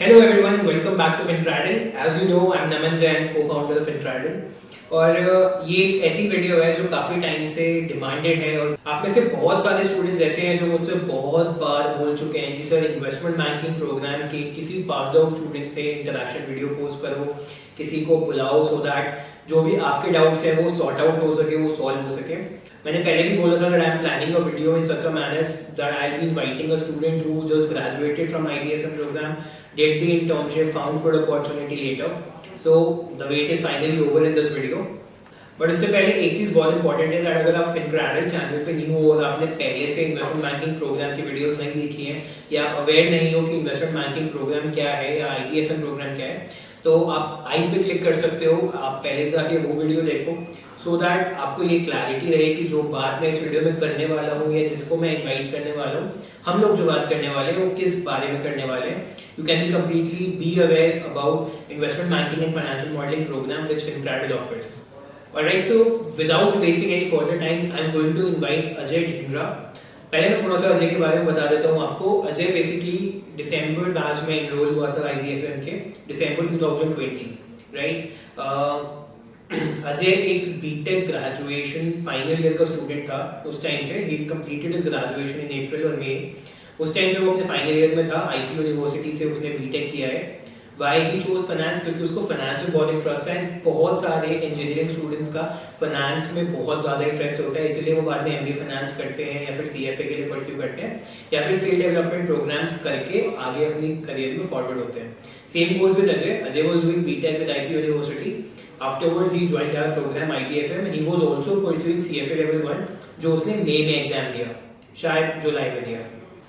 Hello everyone and welcome back to FinTradle. As you know, I'm Naman Jain, co-founder of FinTradle. और ये एक ऐसी video है जो काफ़ी टाइम से डिमांडेड है और आप में से बहुत सारे स्टूडेंट्स ऐसे हैं जो मुझसे बहुत बार बोल चुके हैं कि सर इन्वेस्टमेंट बैंकिंग प्रोग्राम के किसी पास आउट स्टूडेंट से इंटरेक्शन वीडियो पोस्ट करो, किसी को बुलाओ सो दैट जो भी आपके डाउट्स हैं वो सॉर्ट आउट हो सके, वो सॉल्व हो सके. मैंने पहले भी बोला था that I am planning a video in such a manner that I'll be inviting a student who just graduated from IBFM program, did the internship, found good opportunity later. So the wait is finally over in this video. But उससे पहले एक चीज़ बहुत important है, अगर आप FinTradle channel पे new हो और आपने पहले से इन्वेस्टमेंट बैंकिंग प्रोग्राम की वीडियोस नहीं देखी हैं या अवेयर नहीं हो कि इन्वेस्टमेंट बैंकिंग प्रोग्राम क्या है या IBFM प्रोग्राम क्या है, तो आप आई पे क्लिक कर सकते हो. आप पहले जाके वो वीडियो देखो सो दैट आपको ये क्लैरिटी रहे कि जो बात मैं इस वीडियो में करने वाला हूँ या जिसको मैं इन्वाइट करने वाला हूँ, हम लोग जो बात करने वाले हैं वो किस बारे में करने वाले हैं. You can be completely be aware about investment banking and financial modelling programme which FinTradle offers. Alright, so without wasting any further time, I'm going to invite Ajay Dhindra. पहले मैं थोड़ा सा अजय के बारे में बता देता हूँ आपको. अजय बेसिकली दिसंबर बैच में इनरोल हुआ था IBFM के, दिसंबर 2020, राइट. अजय एक बीटेक ग्रेजुएशन फाइनल ईयर का स्टूडेंट था उस टाइम पे. He completed his graduation in April और मई. उस टाइम पे वो अपने फाइनल ईयर में था. IT यूनिवर्सिटी से उसने बीटेक किया है. Why he chose finance? क्योंकि उसको फाइनेंस में बहुत इंटरेस्ट है. बहुत सारे इंजीनियरिंग स्टूडेंट्स का फाइनेंस में बहुत ज़्यादा इंटरेस्ट होता है, इसलिए वो बाद में MBA फाइनेंस करते हैं या फिर CFA के लिए परस्यू करते हैं या फिर स्किल डेवलपमेंट प्रोग्राम्स करके आगे अपनी करियर में फॉरवर्ड होते हैं. Same goes with Ajay. Ajay was doing BTech with IP university. Afterwards he joined our programme IBFM and he was also pursuing CFA level 1 जो उसने मई में एग्जाम दिया, शायद जुलाई में दिया.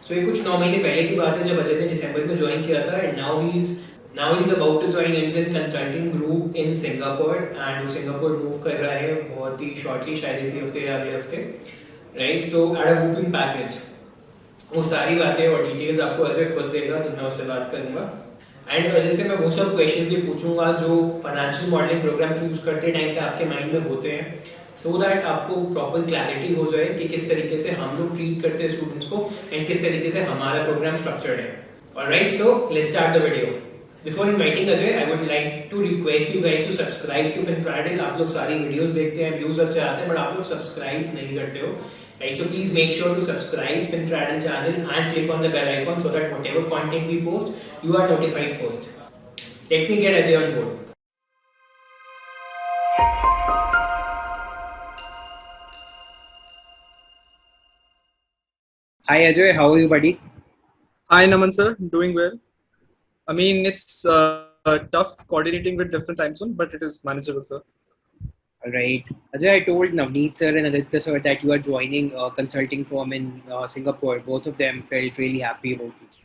सो ये कुछ 9 महीने पहले की बात है जब अजय ने दिसंबर में ज्वाइन किया था. And now he's about to join Indian consulting group in Singapore and वो सिंगापुर मूव कर रहा है बहुत ही शॉर्टली, शायद इसी हफ्ते या अगले हफ्ते, right. So at a whooping package. वो सारी बातें और डिटेल्स आपको अजय खुद देगा जब मैं उससे बात करूंगा. एंड अजय से मैं वो सब क्वेश्चंस भी पूछूंगा जो फाइनेंशियल मॉडलिंग प्रोग्राम चूज करते टाइम पे आपके माइंड में होते हैं, सो दैट आपको प्रॉपर क्लैरिटी हो जाए कि किस तरीके से हम लोग ट्रीट करते हैं स्टूडेंट्स को एंड किस तरीके से हमारा प्रोग्राम स्ट्रक्चर्ड है. Alright, so let's start the video. Before inviting Ajay, I would like to request you guys to subscribe to FinTradle. आप लोग सारी वीडियोस देखते हैं, व्यूज अच्छे आते हैं, बट आप लोग सब्सक्राइब नहीं करते हो, right? So please make sure to subscribe FinTradle channel and click on the bell icon so that whatever content we post, you are notified first. Let me get Ajay on board. Hi Ajay, how are you, buddy? Hi Naman sir, doing well. I mean, it's tough coordinating with different time zones, but it is manageable, sir. Alright. Ajay, I told Navneet sir and Aditya sir that you are joining a consulting firm in Singapore. Both of them felt really happy about it.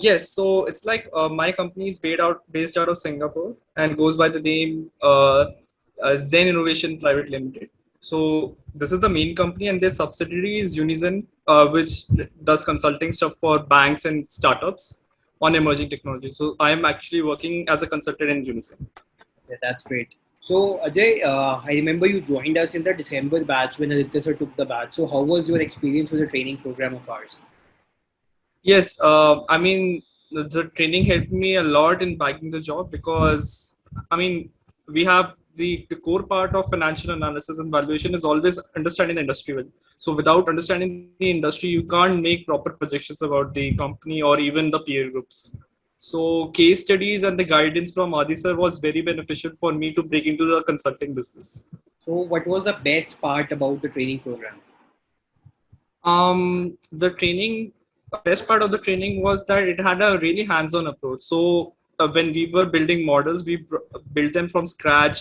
Yes, so it's like my company is based out of Singapore and goes by the name Zen Innovation Private Limited. So this is the main company, and their subsidiary is Unizen, which does consulting stuff for banks and startups on emerging technology. So I am actually working as a consultant in Unizen. Yeah, that's great. So Ajay, I remember you joined us in the December batch when Aditya sir took the batch. So how was your experience with the training program of ours? Yes, I mean, the training helped me a lot in bagging the job because, I mean, we have the core part of financial analysis and valuation is always understanding the industry well. So without understanding the industry, you can't make proper projections about the company or even the peer groups. So case studies and the guidance from Adi sir was very beneficial for me to break into the consulting business. So what was the best part about the training program? The best part of the training was that it had a really hands-on approach. So when we were building models, we built them from scratch,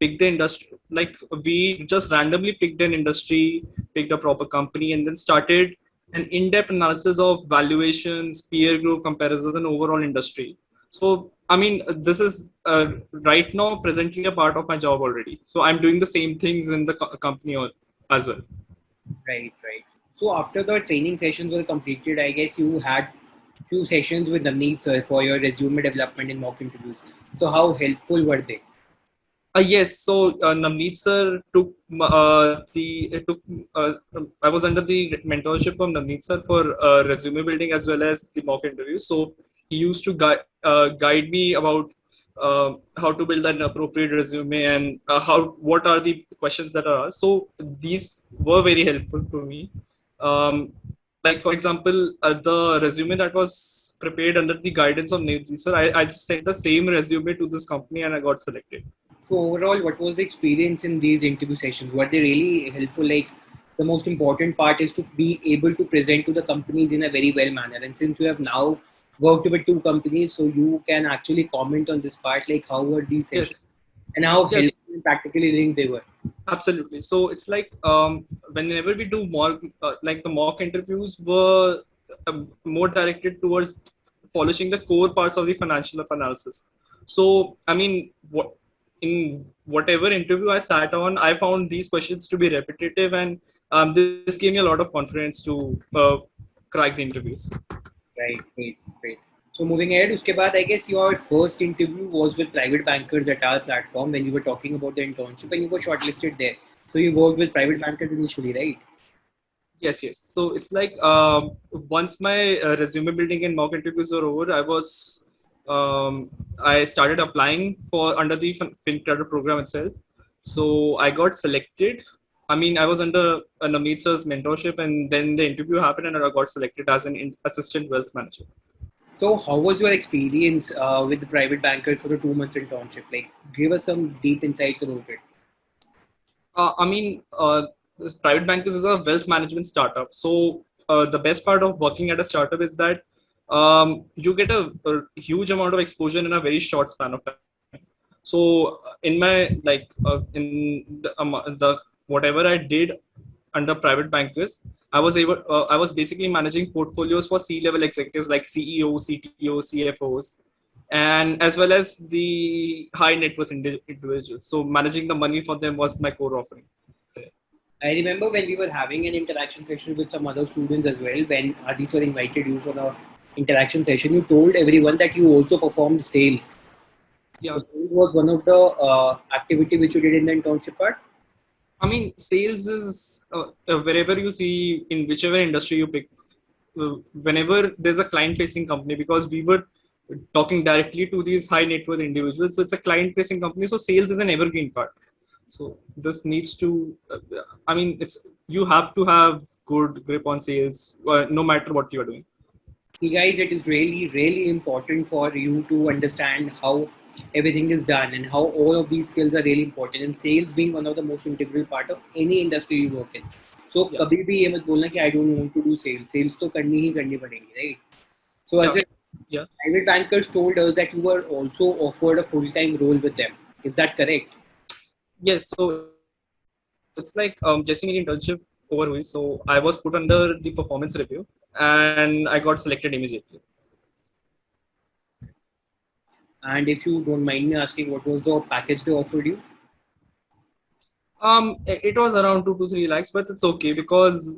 picked the industry, like we just randomly picked an industry, picked a proper company, and then started an in-depth analysis of valuations, peer group comparisons, and overall industry. So, I mean, this is right now presently a part of my job already. So I'm doing the same things in the company as well. Right. So after the training sessions were completed, I guess you had few sessions with Navneet sir for your resume development and mock interviews. So how helpful were they? Yes, so Navneet sir I was under the mentorship of Navneet sir for resume building as well as the mock interviews. So he used to guide me about how to build an appropriate resume and what are the questions that are asked. So these were very helpful to me. Like for example, the resume that was prepared under the guidance of Nevji sir, I just sent the same resume to this company and I got selected. So overall, what was the experience in these interview sessions? Were they really helpful? Like the most important part is to be able to present to the companies in a very well manner. And since you have now worked with two companies, so you can actually comment on this part, like how were these sessions Yes, and how yes, helpful and practically linked they were. absolutely. So it's like whenever we do mock, like the mock interviews were more directed towards polishing the core parts of the financial analysis. So I mean, in whatever interview I sat on, I found these questions to be repetitive, and this gave me a lot of confidence to crack the interviews. Right, great, great. So moving ahead, उसके बाद I guess your first interview was with private bankers at our platform when you were talking about the internship and you were shortlisted there. So you worked with private bankers initially, right? Yes, yes. So it's like once my resume building and mock interviews were over, I started applying for under the FinCredit program itself. So I got selected. I mean, I was under an Amit sir's mentorship, and then the interview happened, and I got selected as an assistant wealth manager. So how was your experience with the private bankers for the 2 months internship? Like, give us some deep insights about it. I mean, this private bankers is a wealth management startup. So the best part of working at a startup is that you get a huge amount of exposure in a very short span of time. So in my in the whatever I did under private bankers, I was basically managing portfolios for C-level executives like CEOs, CTOs, CFOs, and as well as the high net worth individuals. So managing the money for them was my core offering. I remember when we were having an interaction session with some other students as well, when these were invited you for the interaction session, you told everyone that you also performed sales. So Yeah, sales was one of the activity which you did in the internship part. I mean, sales is wherever you see in whichever industry you pick, whenever there's a client facing company, because we were talking directly to these high net worth individuals. So it's a client facing company. So sales is an evergreen part. So this needs to, I mean, you have to have good grip on sales, no matter what you are doing. See, guys, it is really, really important for you to understand how everything is done and how all of these skills are really important. And sales being one of the most integral part of any industry you work in. So, Yeah, कभी भी ये मत बोलना कि I don't want to do sales. Sales तो करनी पड़ेगी, right? So, yeah, Ajay, yeah. private bankers told us that you were also offered a full-time role with them. Is that correct? Yes. So it's like Jesse made internship over with. So I was put under the performance review, and I got selected immediately. And if you don't mind me asking, what was the package they offered you? It was around 2 to 3 lakhs, but it's okay because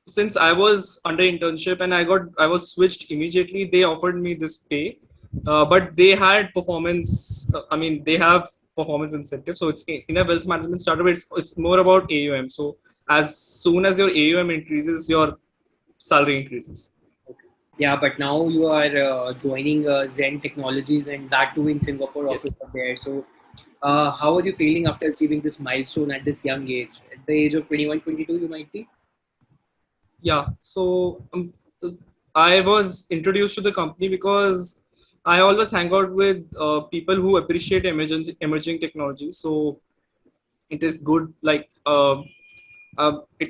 since I was under internship and I was switched immediately, they offered me this pay, but they had performance. I mean, they have performance incentives. So it's in a wealth management startup. It's more about AUM. So as soon as your AUM increases, your salary increases. Okay. Yeah, but now you are joining Zen Technologies and that too in Singapore office Yes. up there. So, how are you feeling after achieving this milestone at this young age? At the age of 21, 22, you might be? Yeah. So I was introduced to the company because I always hang out with people who appreciate emerging technologies. So it is good, it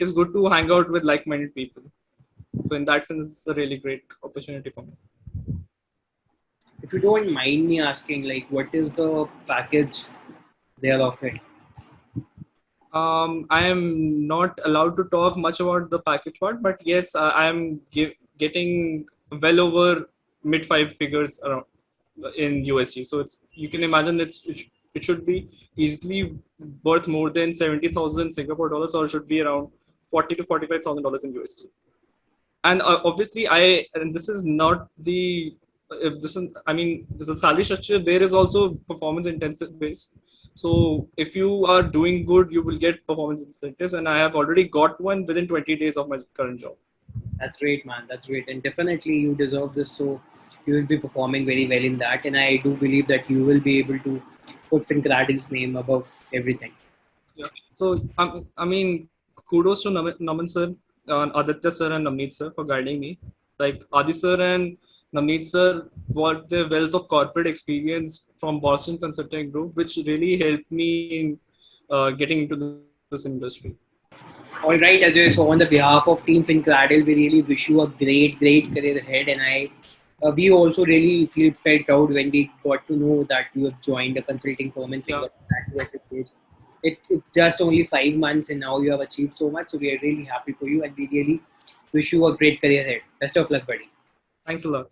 is good to hang out with like-minded people. So in that sense, it's a really great opportunity for me. If you don't mind me asking, like, what is the package they are offering? I am not allowed to talk much about the package part, but yes, I am getting well over mid five figures around in USD. So it's you can imagine it should be easily worth more than 70,000 Singapore dollars, or it should be around 40 to $45,000 in USD. And obviously, and this is not the if this is I mean, there's a salary structure. There is also performance intensive base. So if you are doing good, you will get performance incentives, and I have already got one within 20 days of my current job. That's great, man. That's great. And definitely you deserve this. So, you will be performing very well in that, and I do believe that you will be able to put FinCradle's name above everything. Yeah. So I mean, kudos to Naman sir, Aditya sir, and Navneet sir for guiding me. Like Adi sir and Navneet sir, what their wealth of corporate experience from Boston Consulting Group, which really helped me in getting into this industry. All right, Ajay. So on the behalf of Team FinCradle, we really wish you a great career ahead, and we also really felt proud when we got to know that you have joined a consulting firm in Yeah. Singapore at such a stage. It's just only 5 months, and now you have achieved so much. So we are really happy for you, and we really wish you a great career ahead. Best of luck, buddy. Thanks a lot.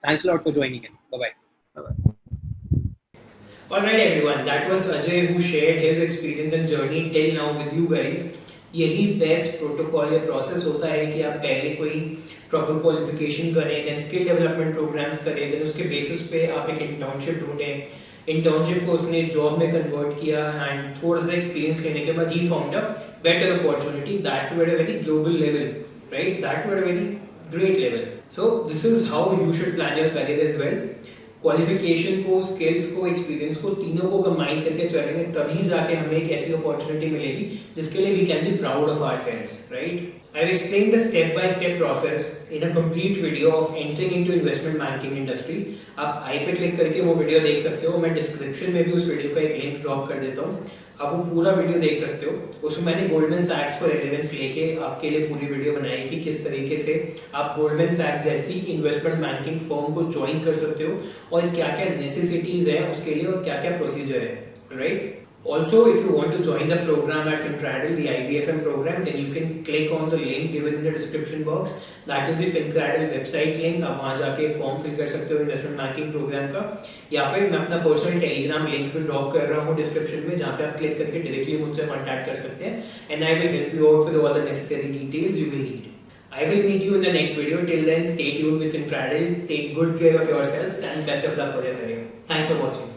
Thanks a lot for joining in. Bye bye. Bye-bye. Alright everyone, that was Ajay who shared his experience and journey till now with you guys. यही best protocol या process होता है कि आप पहले कोई proper qualification करें, then skill development programmes करें, देन उसके बेसिस पे आप एक इंटर्नशिप ढूंढें, इंटर्नशिप को उसने जॉब में कन्वर्ट किया एंड थोड़ा सा एक्सपीरियंस लेने के बाद he found a better opportunity that too at a very global level, right, that too at a very great level. So this is how you should plan your career as well. Qualification को, skills को, experience को, तीनों को combine करके चलेंगे तभी जाके हमें एक ऐसी अपॉर्चुनिटी मिलेगी जिसके लिए we can be proud of ourselves, right? I've explained the step-by-step process in a complete video of entering into investment banking industry. आप आई पे क्लिक करके वो वीडियो देख सकते हो, मैं डिस्क्रिप्शन में भी उस वीडियो का एक लिंक ड्रॉप कर देता हूँ, आप वो पूरा वीडियो देख सकते हो. उसमें मैंने गोल्डमैन सैक्स को रेलेवेंस लेके आपके लिए पूरी वीडियो बनाई कि किस तरीके से आप गोल्डमैन सैक्स जैसी इन्वेस्टमेंट बैंकिंग फर्म को ज्वाइन कर सकते हो और क्या क्या नेसेसिटीज है उसके लिए और क्या क्या प्रोसीजर है, right? Also, if you want to join the program at FinCradle, the IBFM program, then you can click on the link given in the description box. That is the FinCradle website link. आप वहाँ जाके form fill कर सकते हो investment banking programme का, या फिर मैं अपना पर्सनल टेलीग्राम लिंक भी ड्रॉप कर रहा हूँ डिस्क्रिप्शन में, जहाँ पे आप क्लिक करके डायरेक्टली मुझसे कॉन्टैक्ट कर सकते हैं and I will help you out with all the necessary details you will need. I will meet you in the next video. Till then, stay tuned with FinCradle. Take good care of yourselves and best of luck for your career. Thanks for watching.